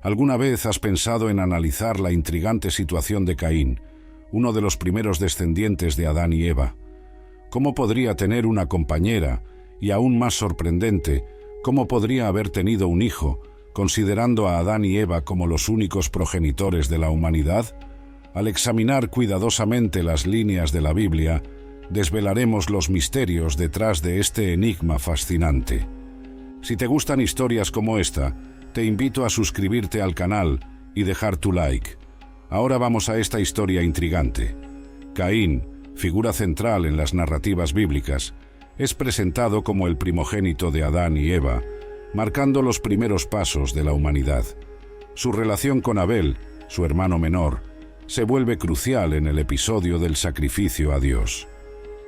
¿Alguna vez has pensado en analizar la intrigante situación de Caín, uno de los primeros descendientes de Adán y Eva? ¿Cómo podría tener una compañera? Y aún más sorprendente, ¿cómo podría haber tenido un hijo, considerando a Adán y Eva como los únicos progenitores de la humanidad? Al examinar cuidadosamente las líneas de la Biblia, desvelaremos los misterios detrás de este enigma fascinante. Si te gustan historias como esta, te invito a suscribirte al canal y dejar tu like. Ahora vamos a esta historia intrigante. Caín, figura central en las narrativas bíblicas, es presentado como el primogénito de Adán y Eva, marcando los primeros pasos de la humanidad. Su relación con Abel, su hermano menor, se vuelve crucial en el episodio del sacrificio a Dios.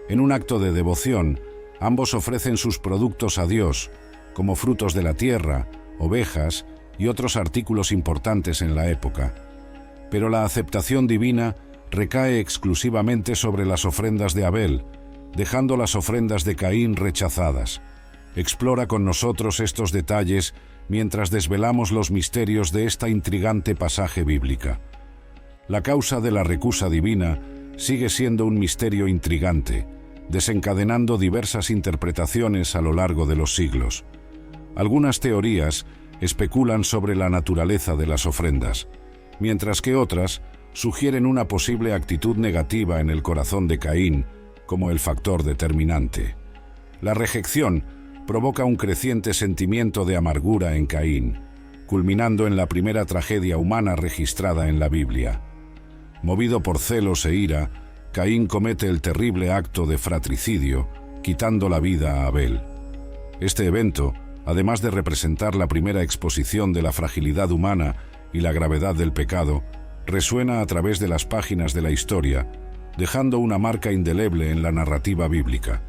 En un acto de devoción, ambos ofrecen sus productos a Dios, como frutos de la tierra, ovejas y otros artículos importantes en la época. Pero la aceptación divina recae exclusivamente sobre las ofrendas de Abel, dejando las ofrendas de Caín rechazadas. Explora con nosotros estos detalles mientras desvelamos los misterios de esta intrigante pasaje bíblica. La causa de la recusa divina sigue siendo un misterio intrigante, desencadenando diversas interpretaciones a lo largo de los siglos. Algunas teorías especulan sobre la naturaleza de las ofrendas, mientras que otras sugieren una posible actitud negativa en el corazón de Caín como el factor determinante. La rejección provoca un creciente sentimiento de amargura en Caín, culminando en la primera tragedia humana registrada en la Biblia. Movido por celos e ira, Caín comete el terrible acto de fratricidio, quitando la vida a Abel. Este evento, además de representar la primera exposición de la fragilidad humana y la gravedad del pecado, resuena a través de las páginas de la historia, dejando una marca indeleble en la narrativa bíblica.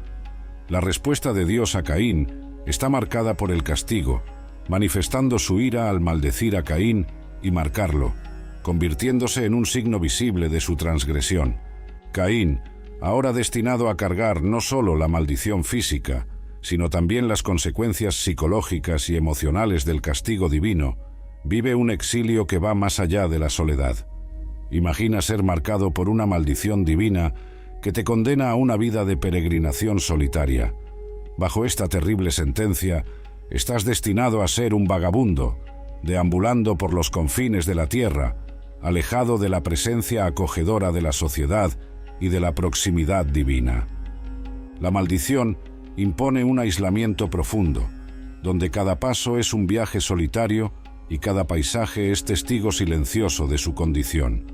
La respuesta de Dios a Caín está marcada por el castigo, manifestando su ira al maldecir a Caín y marcarlo, convirtiéndose en un signo visible de su transgresión. Caín, ahora destinado a cargar no solo la maldición física, sino también las consecuencias psicológicas y emocionales del castigo divino, vive un exilio que va más allá de la soledad. Imagina ser marcado por una maldición divina que te condena a una vida de peregrinación solitaria. Bajo esta terrible sentencia, estás destinado a ser un vagabundo, deambulando por los confines de la tierra, alejado de la presencia acogedora de la sociedad y de la proximidad divina. La maldición impone un aislamiento profundo, donde cada paso es un viaje solitario y cada paisaje es testigo silencioso de su condición.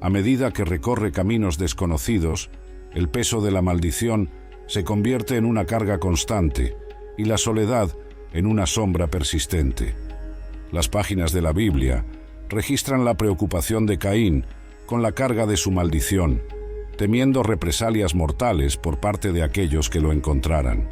A medida que recorre caminos desconocidos, el peso de la maldición se convierte en una carga constante y la soledad en una sombra persistente. Las páginas de la Biblia registran la preocupación de Caín con la carga de su maldición, temiendo represalias mortales por parte de aquellos que lo encontraran.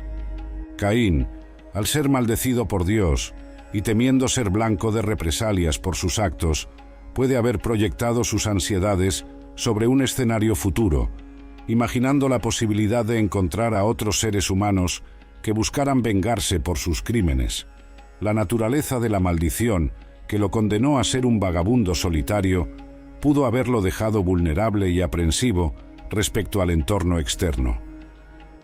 Caín, al ser maldecido por Dios y temiendo ser blanco de represalias por sus actos, puede haber proyectado sus ansiedades sobre un escenario futuro, imaginando la posibilidad de encontrar a otros seres humanos que buscaran vengarse por sus crímenes. La naturaleza de la maldición, que lo condenó a ser un vagabundo solitario, pudo haberlo dejado vulnerable y aprensivo respecto al entorno externo.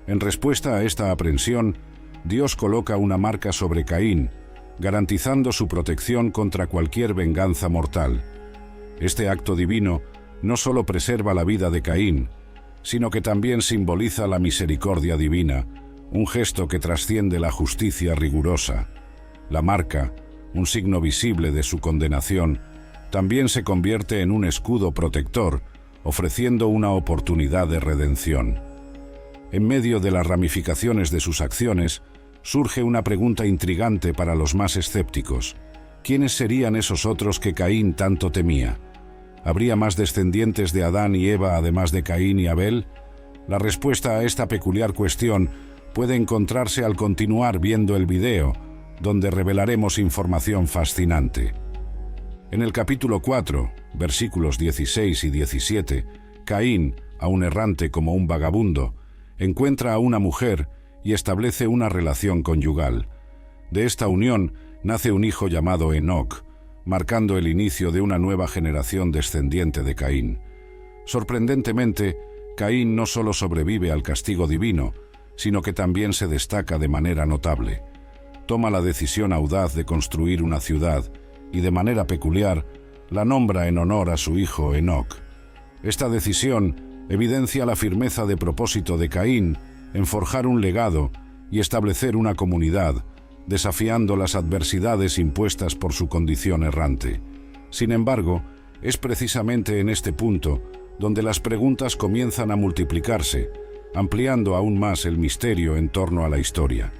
En respuesta a esta aprensión, Dios coloca una marca sobre Caín, garantizando su protección contra cualquier venganza mortal. Este acto divino no solo preserva la vida de Caín, sino que también simboliza la misericordia divina, un gesto que trasciende la justicia rigurosa. La marca, un signo visible de su condenación, también se convierte en un escudo protector, ofreciendo una oportunidad de redención. En medio de las ramificaciones de sus acciones, surge una pregunta intrigante para los más escépticos. ¿Quiénes serían esos otros que Caín tanto temía? ¿Habría más descendientes de Adán y Eva además de Caín y Abel? La respuesta a esta peculiar cuestión puede encontrarse al continuar viendo el video, donde revelaremos información fascinante. En el capítulo 4, versículos 16 y 17, Caín, aún errante como un vagabundo, encuentra a una mujer y establece una relación conyugal. De esta unión nace un hijo llamado Enoc, marcando el inicio de una nueva generación descendiente de Caín. Sorprendentemente, Caín no solo sobrevive al castigo divino, sino que también se destaca de manera notable. Toma la decisión audaz de construir una ciudad y, de manera peculiar, la nombra en honor a su hijo Enoc. Esta decisión evidencia la firmeza de propósito de Caín en forjar un legado y establecer una comunidad, desafiando las adversidades impuestas por su condición errante. Sin embargo, es precisamente en este punto donde las preguntas comienzan a multiplicarse, ampliando aún más el misterio en torno a la historia.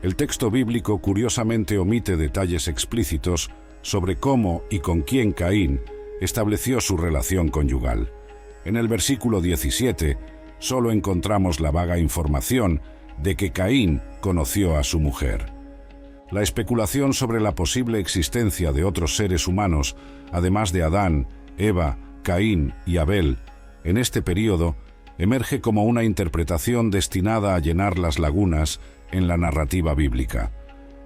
El texto bíblico curiosamente omite detalles explícitos sobre cómo y con quién Caín estableció su relación conyugal. En el versículo 17, solo encontramos la vaga información de que Caín conoció a su mujer. La especulación sobre la posible existencia de otros seres humanos, además de Adán, Eva, Caín y Abel, en este período, emerge como una interpretación destinada a llenar las lagunas en la narrativa bíblica.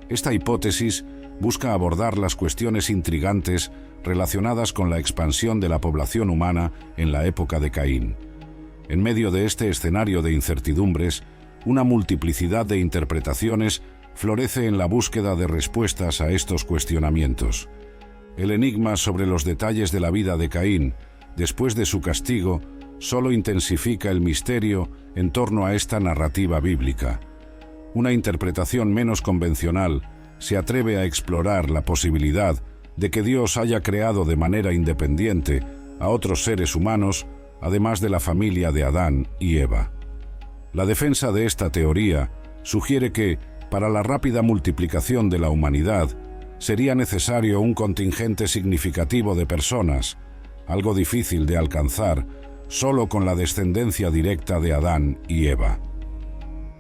Esta hipótesis busca abordar las cuestiones intrigantes relacionadas con la expansión de la población humana en la época de Caín. En medio de este escenario de incertidumbres, una multiplicidad de interpretaciones florece en la búsqueda de respuestas a estos cuestionamientos. El enigma sobre los detalles de la vida de Caín, después de su castigo, solo intensifica el misterio en torno a esta narrativa bíblica. Una interpretación menos convencional se atreve a explorar la posibilidad de que Dios haya creado de manera independiente a otros seres humanos, además de la familia de Adán y Eva. La defensa de esta teoría sugiere que, para la rápida multiplicación de la humanidad, sería necesario un contingente significativo de personas, algo difícil de alcanzar solo con la descendencia directa de Adán y Eva.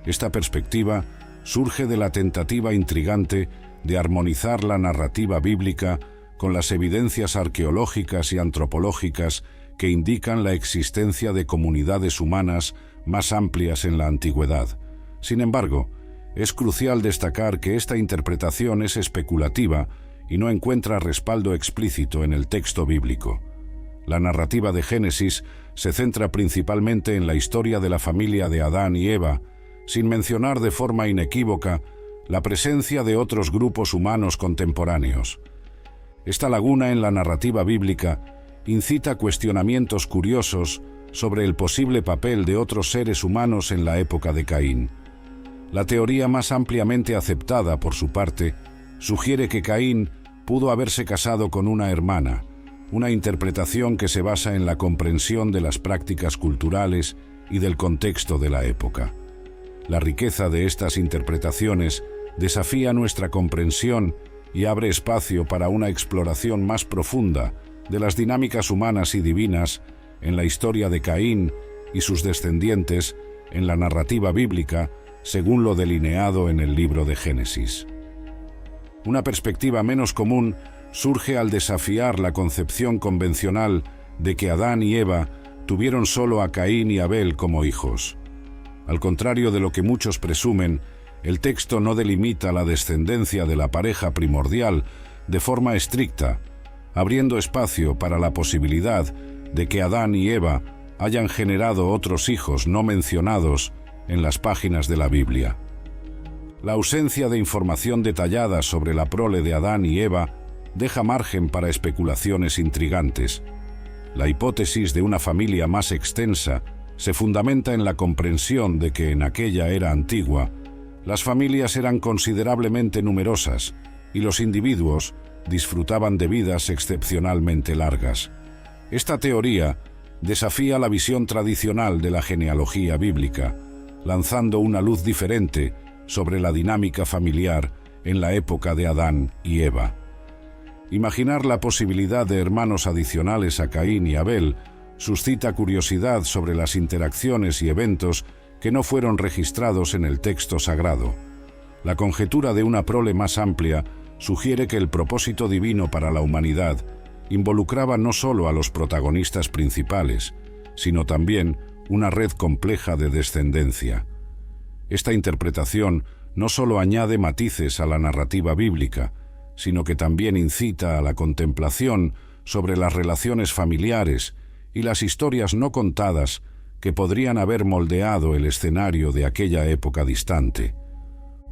Esta perspectiva surge de la tentativa intrigante de armonizar la narrativa bíblica con las evidencias arqueológicas y antropológicas que indican la existencia de comunidades humanas más amplias en la antigüedad. Sin embargo, es crucial destacar que esta interpretación es especulativa y no encuentra respaldo explícito en el texto bíblico. La narrativa de Génesis se centra principalmente en la historia de la familia de Adán y Eva, sin mencionar de forma inequívoca la presencia de otros grupos humanos contemporáneos. Esta laguna en la narrativa bíblica incita cuestionamientos curiosos sobre el posible papel de otros seres humanos en la época de Caín. La teoría más ampliamente aceptada, por su parte, sugiere que Caín pudo haberse casado con una hermana, una interpretación que se basa en la comprensión de las prácticas culturales y del contexto de la época. La riqueza de estas interpretaciones desafía nuestra comprensión y abre espacio para una exploración más profunda de las dinámicas humanas y divinas en la historia de Caín y sus descendientes en la narrativa bíblica, según lo delineado en el libro de Génesis. Una perspectiva menos común surge al desafiar la concepción convencional de que Adán y Eva tuvieron solo a Caín y Abel como hijos. Al contrario de lo que muchos presumen, el texto no delimita la descendencia de la pareja primordial de forma estricta, abriendo espacio para la posibilidad de que Adán y Eva hayan generado otros hijos no mencionados en las páginas de la Biblia. La ausencia de información detallada sobre la prole de Adán y Eva deja margen para especulaciones intrigantes. La hipótesis de una familia más extensa se fundamenta en la comprensión de que en aquella era antigua, las familias eran considerablemente numerosas y los individuos disfrutaban de vidas excepcionalmente largas. Esta teoría desafía la visión tradicional de la genealogía bíblica, lanzando una luz diferente sobre la dinámica familiar en la época de Adán y Eva. Imaginar la posibilidad de hermanos adicionales a Caín y Abel suscita curiosidad sobre las interacciones y eventos que no fueron registrados en el texto sagrado. La conjetura de una prole más amplia sugiere que el propósito divino para la humanidad involucraba no solo a los protagonistas principales, sino también una red compleja de descendencia. Esta interpretación no solo añade matices a la narrativa bíblica, sino que también incita a la contemplación sobre las relaciones familiares y las historias no contadas que podrían haber moldeado el escenario de aquella época distante.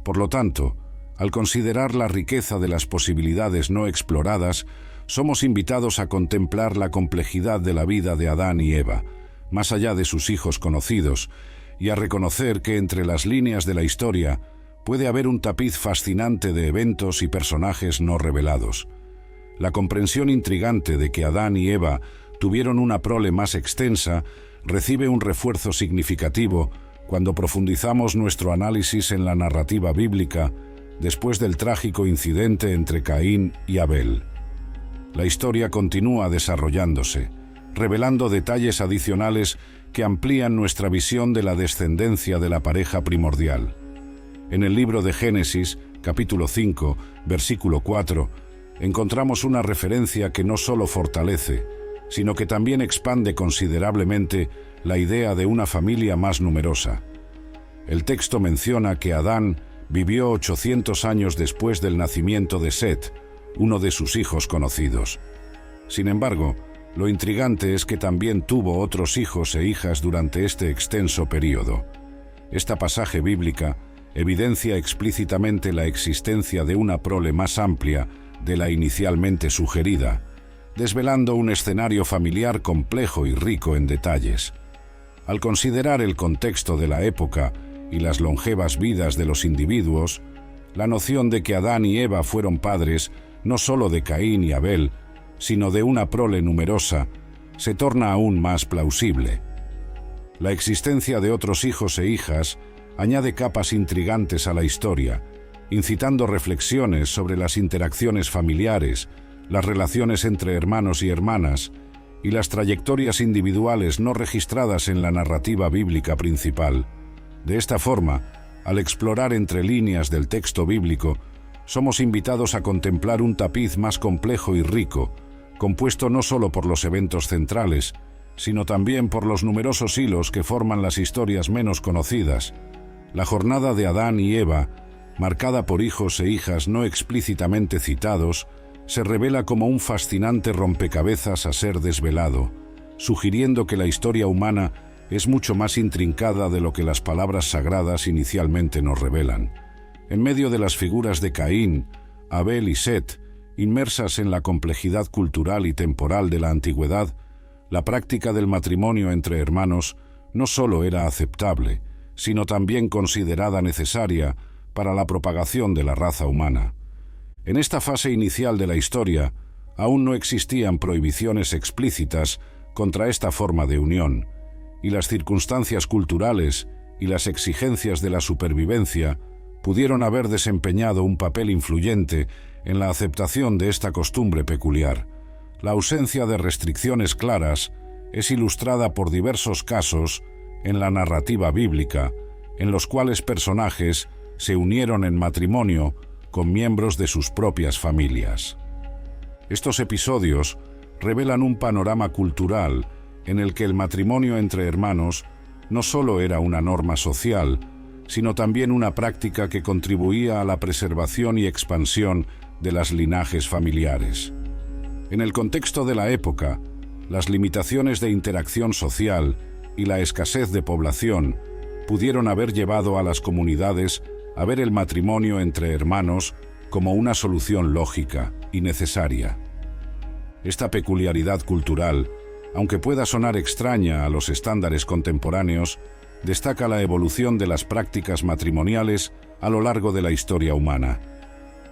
Por lo tanto, al considerar la riqueza de las posibilidades no exploradas, somos invitados a contemplar la complejidad de la vida de Adán y Eva, más allá de sus hijos conocidos, y a reconocer que entre las líneas de la historia puede haber un tapiz fascinante de eventos y personajes no revelados. La comprensión intrigante de que Adán y Eva tuvieron una prole más extensa recibe un refuerzo significativo cuando profundizamos nuestro análisis en la narrativa bíblica después del trágico incidente entre Caín y Abel. La historia continúa desarrollándose, revelando detalles adicionales que amplían nuestra visión de la descendencia de la pareja primordial. En el libro de Génesis, capítulo 5, versículo 4, encontramos una referencia que no solo fortalece, sino que también expande considerablemente la idea de una familia más numerosa. El texto menciona que Adán vivió 800 años después del nacimiento de Set, uno de sus hijos conocidos. Sin embargo, lo intrigante es que también tuvo otros hijos e hijas durante este extenso período. Esta pasaje bíblica evidencia explícitamente la existencia de una prole más amplia de la inicialmente sugerida, desvelando un escenario familiar complejo y rico en detalles. Al considerar el contexto de la época y las longevas vidas de los individuos, la noción de que Adán y Eva fueron padres no solo de Caín y Abel, sino de una prole numerosa, se torna aún más plausible. La existencia de otros hijos e hijas añade capas intrigantes a la historia, incitando reflexiones sobre las interacciones familiares, las relaciones entre hermanos y hermanas, y las trayectorias individuales no registradas en la narrativa bíblica principal. De esta forma, al explorar entre líneas del texto bíblico, somos invitados a contemplar un tapiz más complejo y rico, compuesto no solo por los eventos centrales, sino también por los numerosos hilos que forman las historias menos conocidas. La jornada de Adán y Eva, marcada por hijos e hijas no explícitamente citados, se revela como un fascinante rompecabezas a ser desvelado, sugiriendo que la historia humana es mucho más intrincada de lo que las palabras sagradas inicialmente nos revelan. En medio de las figuras de Caín, Abel y Set, inmersas en la complejidad cultural y temporal de la antigüedad, la práctica del matrimonio entre hermanos no solo era aceptable, sino también considerada necesaria para la propagación de la raza humana. En esta fase inicial de la historia, aún no existían prohibiciones explícitas contra esta forma de unión, y las circunstancias culturales y las exigencias de la supervivencia pudieron haber desempeñado un papel influyente en la aceptación de esta costumbre peculiar. La ausencia de restricciones claras es ilustrada por diversos casos en la narrativa bíblica, en los cuales personajes se unieron en matrimonio con miembros de sus propias familias. Estos episodios revelan un panorama cultural en el que el matrimonio entre hermanos no solo era una norma social, sino también una práctica que contribuía a la preservación y expansión de las linajes familiares. En el contexto de la época, las limitaciones de interacción social y la escasez de población pudieron haber llevado a las comunidades a ver el matrimonio entre hermanos como una solución lógica y necesaria. Esta peculiaridad cultural, aunque pueda sonar extraña a los estándares contemporáneos, destaca la evolución de las prácticas matrimoniales a lo largo de la historia humana.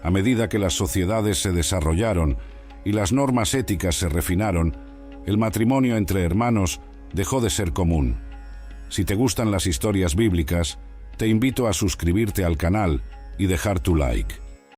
A medida que las sociedades se desarrollaron y las normas éticas se refinaron, el matrimonio entre hermanos dejó de ser común. Si te gustan las historias bíblicas, te invito a suscribirte al canal y dejar tu like.